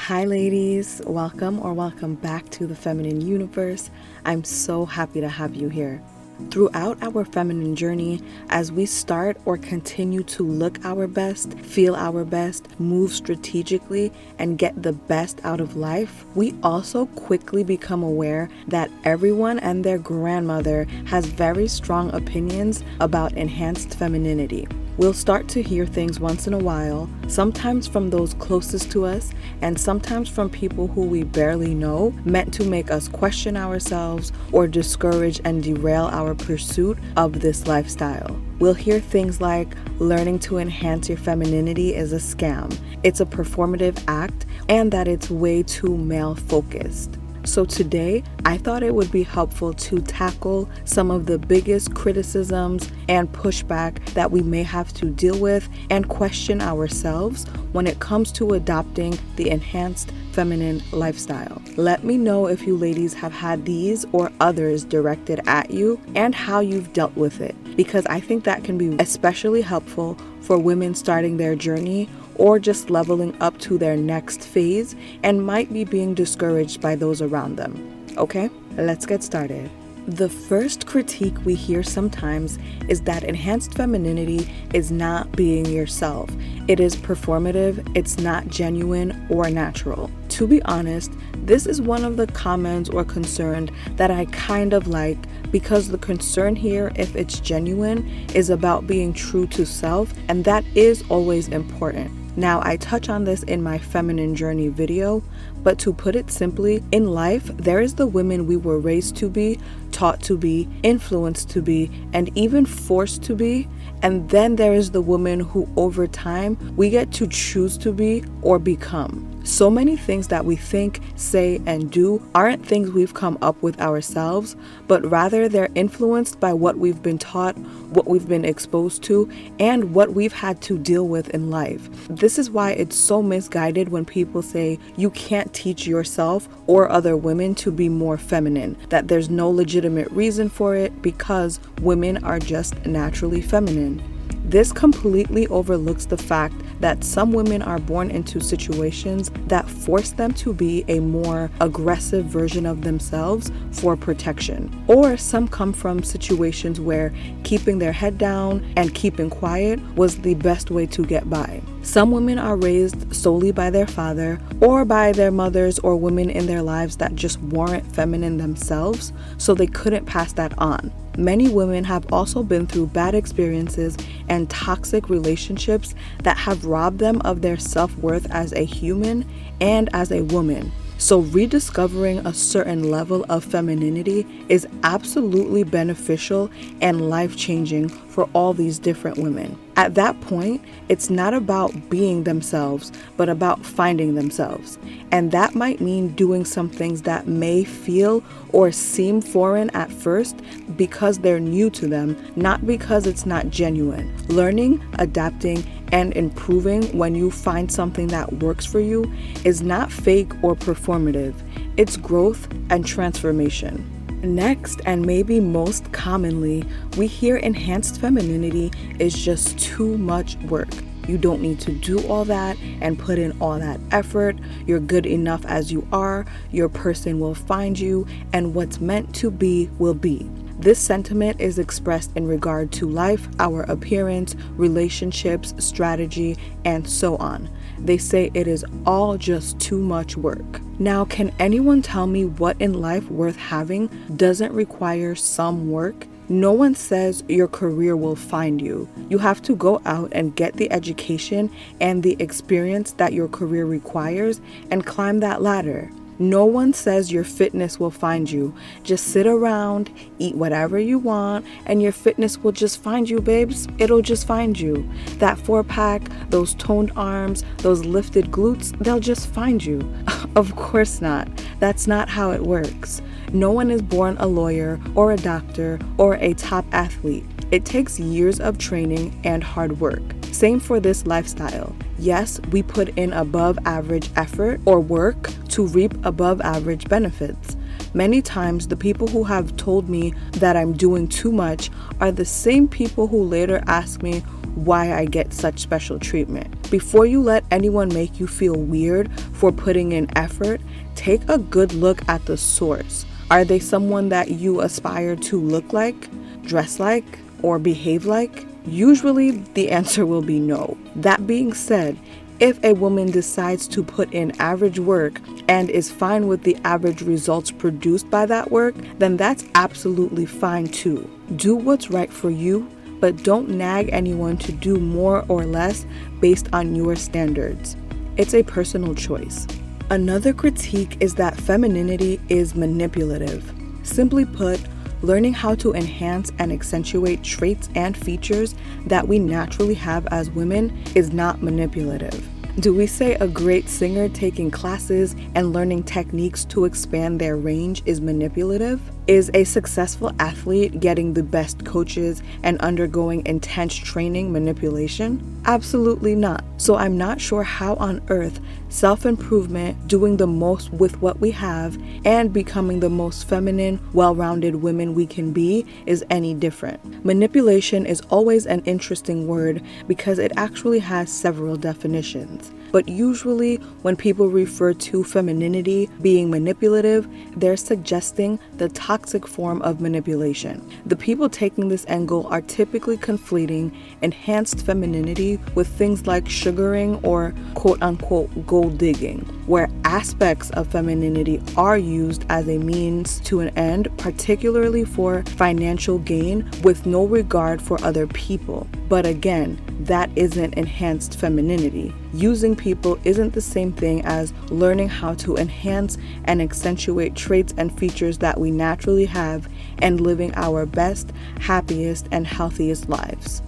Hi, ladies. Welcome back to the Feminine Universe. I'm so happy to have you here. Throughout our feminine journey, as we start or continue to look our best, feel our best, move strategically, and get the best out of life, we also quickly become aware that everyone and their grandmother has very strong opinions about enhanced femininity. We'll start to hear things once in a while, sometimes from those closest to us, and sometimes from people who we barely know, meant to make us question ourselves or discourage and derail our pursuit of this lifestyle. We'll hear things like learning to enhance your femininity is a scam, it's a performative act, and that it's way too male-focused. So today, I thought it would be helpful to tackle some of the biggest criticisms and pushback that we may have to deal with and question ourselves when it comes to adopting the enhanced feminine lifestyle. Let me know if you ladies have had these or others directed at you and how you've dealt with it, because I think that can be especially helpful for women starting their journey or just leveling up to their next phase and might be being discouraged by those around them. Okay, let's get started. The first critique we hear sometimes is that enhanced femininity is not being yourself. It is performative, it's not genuine or natural. To be honest, this is one of the comments or concerns that I kind of like, because the concern here, if it's genuine, is about being true to self, and that is always important. Now, I touch on this in my feminine journey video, but to put it simply, in life, there is the women we were raised to be, taught to be, influenced to be, and even forced to be. And then there is the woman who over time we get to choose to be or become. So many things that we think, say, and do aren't things we've come up with ourselves, but rather they're influenced by what we've been taught, what we've been exposed to, and what we've had to deal with in life. This is why it's so misguided when people say you can't teach yourself or other women to be more feminine, that there's no legitimate reason for it because women are just naturally feminine. This completely overlooks the fact that some women are born into situations that force them to be a more aggressive version of themselves for protection. Or some come from situations where keeping their head down and keeping quiet was the best way to get by. Some women are raised solely by their father or by their mothers or women in their lives that just weren't feminine themselves, so they couldn't pass that on. Many women have also been through bad experiences and toxic relationships that have robbed them of their self-worth as a human and as a woman. So rediscovering a certain level of femininity is absolutely beneficial and life-changing for all these different women. At that point, it's not about being themselves, but about finding themselves. And that might mean doing some things that may feel or seem foreign at first because they're new to them, not because it's not genuine. Learning, adapting, and improving when you find something that works for you is not fake or performative. It's growth and transformation. Next, and maybe most commonly, we hear enhanced femininity is just too much work. You don't need to do all that and put in all that effort. You're good enough as you are. Your person will find you, and what's meant to be will be. This sentiment is expressed in regard to life, our appearance, relationships, strategy, and so on. They say it is all just too much work. Now, can anyone tell me what in life worth having doesn't require some work? No one says your career will find you. You have to go out and get the education and the experience that your career requires and climb that ladder. No one says your fitness will find you. Just sit around, eat whatever you want, and your fitness will just find you, babes. It'll just find you. That 4-pack, those toned arms, those lifted glutes, they'll just find you. Of course not. That's not how it works. No one is born a lawyer or a doctor or a top athlete. It takes years of training and hard work. Same for this lifestyle. Yes, we put in above average effort or work to reap above average benefits. Many times, the people who have told me that I'm doing too much are the same people who later ask me why I get such special treatment. Before you let anyone make you feel weird for putting in effort, take a good look at the source. Are they someone that you aspire to look like, dress like, or behave like? Usually the answer will be no. That being said, if a woman decides to put in average work and is fine with the average results produced by that work, then that's absolutely fine too. Do what's right for you, but don't nag anyone to do more or less based on your standards. It's a personal choice. Another critique is that femininity is manipulative. Simply put, learning how to enhance and accentuate traits and features that we naturally have as women is not manipulative. Do we say a great singer taking classes and learning techniques to expand their range is manipulative? Is a successful athlete getting the best coaches and undergoing intense training manipulation? Absolutely not. So I'm not sure how on earth self-improvement, doing the most with what we have, and becoming the most feminine, well-rounded women we can be is any different. Manipulation is always an interesting word because it actually has several definitions. But usually when people refer to femininity being manipulative, they're suggesting the toxic form of manipulation. The people taking this angle are typically conflating enhanced femininity with things like sugaring or quote-unquote gold digging, where aspects of femininity are used as a means to an end, particularly for financial gain with no regard for other people. But again, that isn't enhanced femininity. Using people isn't the same thing as learning how to enhance and accentuate traits and features that we naturally have and living our best, happiest, and healthiest lives.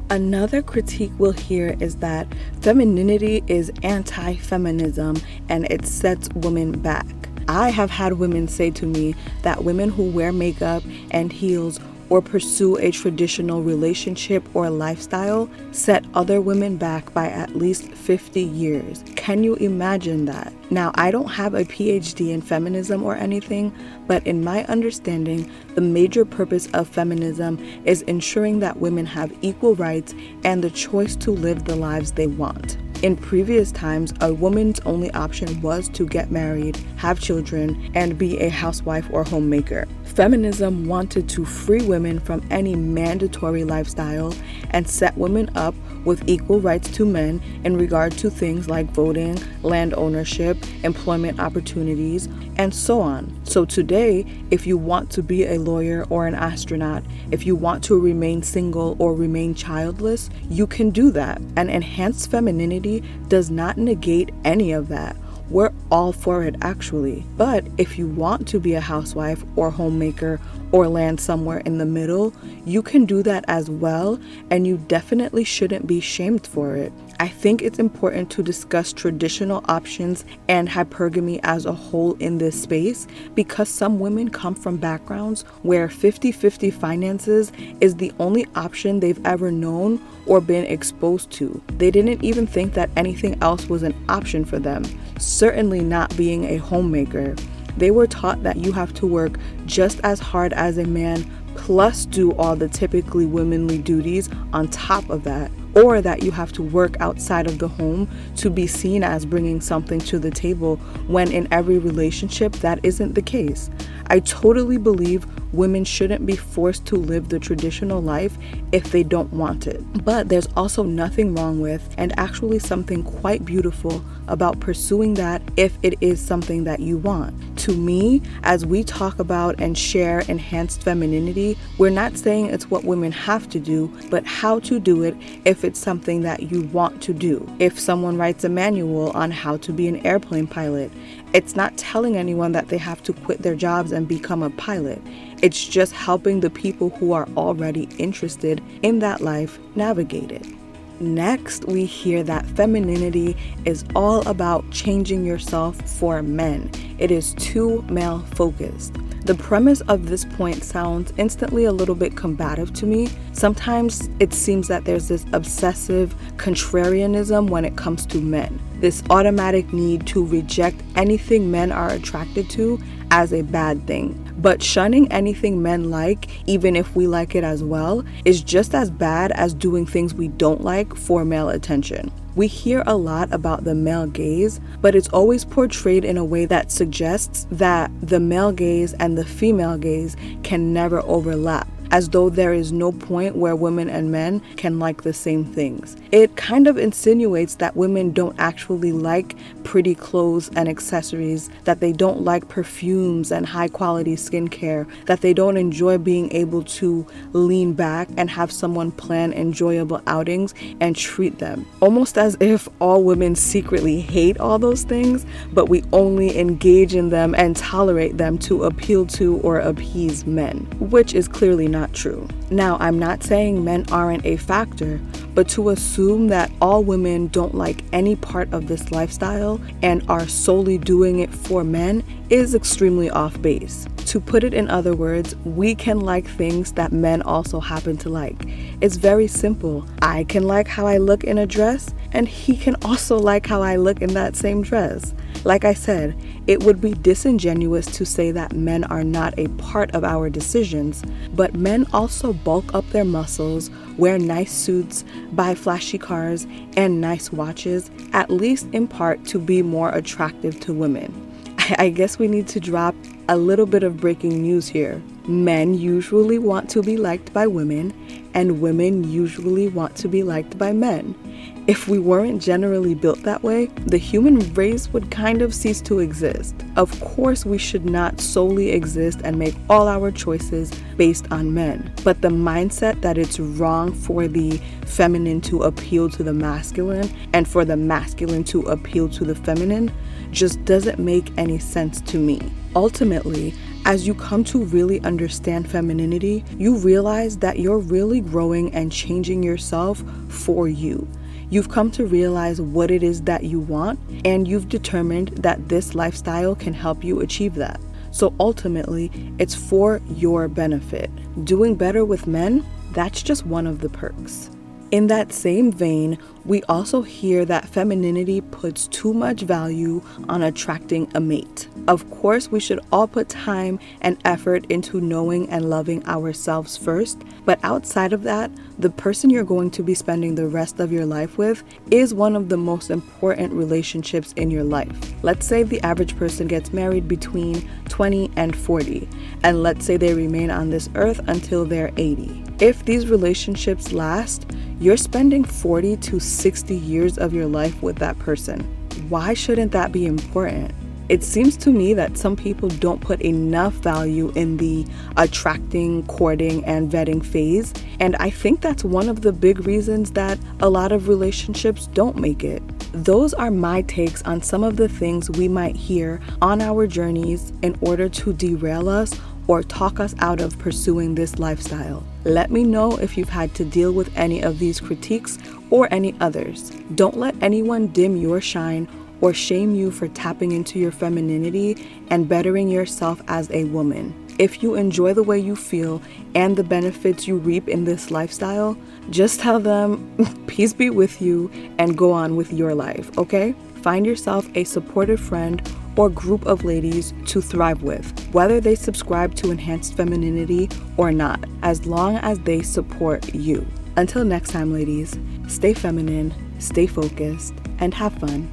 Another critique we'll hear is that femininity is anti-feminism and it sets women back. I have had women say to me that women who wear makeup and heels or pursue a traditional relationship or lifestyle set other women back by at least 50 years. Can you imagine that? Now, I don't have a PhD in feminism or anything, but in my understanding, the major purpose of feminism is ensuring that women have equal rights and the choice to live the lives they want. In previous times, a woman's only option was to get married, have children, and be a housewife or homemaker. Feminism wanted to free women from any mandatory lifestyle and set women up with equal rights to men in regard to things like voting, land ownership, employment opportunities, and so on. So today, if you want to be a lawyer or an astronaut, if you want to remain single or remain childless, you can do that. And enhanced femininity does not negate any of that. We're all for it actually. But if you want to be a housewife or homemaker or land somewhere in the middle, you can do that as well, and you definitely shouldn't be shamed for it. I think it's important to discuss traditional options and hypergamy as a whole in this space because some women come from backgrounds where 50-50 finances is the only option they've ever known or been exposed to. They didn't even think that anything else was an option for them, certainly not being a homemaker. They were taught that you have to work just as hard as a man plus do all the typically womanly duties on top of that, or that you have to work outside of the home to be seen as bringing something to the table when in every relationship that isn't the case. I totally believe women shouldn't be forced to live the traditional life if they don't want it. But there's also nothing wrong with, and actually something quite beautiful about pursuing that if it is something that you want. To me, as we talk about and share enhanced femininity, we're not saying it's what women have to do, but how to do it if it's something that you want to do. If someone writes a manual on how to be an airplane pilot, it's not telling anyone that they have to quit their jobs and become a pilot. It's just helping the people who are already interested in that life navigate it. Next, we hear that femininity is all about changing yourself for men. It is too male focused. The premise of this point sounds instantly a little bit combative to me. Sometimes it seems that there's this obsessive contrarianism when it comes to men. This automatic need to reject anything men are attracted to as a bad thing. But shunning anything men like, even if we like it as well, is just as bad as doing things we don't like for male attention. We hear a lot about the male gaze, but it's always portrayed in a way that suggests that the male gaze and the female gaze can never overlap, as though there is no point where women and men can like the same things. It kind of insinuates that women don't actually like pretty clothes and accessories, that they don't like perfumes and high quality skincare, that they don't enjoy being able to lean back and have someone plan enjoyable outings and treat them. Almost as if all women secretly hate all those things, but we only engage in them and tolerate them to appeal to or appease men, which is clearly not true. Now, I'm not saying men aren't a factor, but to assume that all women don't like any part of this lifestyle and are solely doing it for men is extremely off base. To put it in other words, we can like things that men also happen to like. It's very simple. I can like how I look in a dress, and he can also like how I look in that same dress. Like I said, it would be disingenuous to say that men are not a part of our decisions, but men also bulk up their muscles, wear nice suits, buy flashy cars, and nice watches, at least in part to be more attractive to women. I guess we need to drop a little bit of breaking news here. Men usually want to be liked by women, and women usually want to be liked by men. If we weren't generally built that way, the human race would kind of cease to exist. Of course, we should not solely exist and make all our choices based on men. But the mindset that it's wrong for the feminine to appeal to the masculine and for the masculine to appeal to the feminine just doesn't make any sense to me. Ultimately, as you come to really understand femininity, you realize that you're really growing and changing yourself for you. You've come to realize what it is that you want, and you've determined that this lifestyle can help you achieve that. So ultimately, it's for your benefit. Doing better with men, that's just one of the perks. In that same vein, we also hear that femininity puts too much value on attracting a mate. Of course, we should all put time and effort into knowing and loving ourselves first, but outside of that, the person you're going to be spending the rest of your life with is one of the most important relationships in your life. Let's say the average person gets married between 20 and 40, and let's say they remain on this earth until they're 80. If these relationships last, you're spending 40 to 60 years of your life with that person. Why shouldn't that be important? It seems to me that some people don't put enough value in the attracting, courting, and vetting phase, and I think that's one of the big reasons that a lot of relationships don't make it. Those are my takes on some of the things we might hear on our journeys in order to derail us or talk us out of pursuing this lifestyle. Let me know if you've had to deal with any of these critiques or any others. Don't let anyone dim your shine or shame you for tapping into your femininity and bettering yourself as a woman. If you enjoy the way you feel and the benefits you reap in this lifestyle, just tell them, peace be with you, and go on with your life, okay? Find yourself a supportive friend or group of ladies to thrive with, whether they subscribe to enhanced femininity or not, as long as they support you. Until next time, ladies, stay feminine, stay focused, and have fun.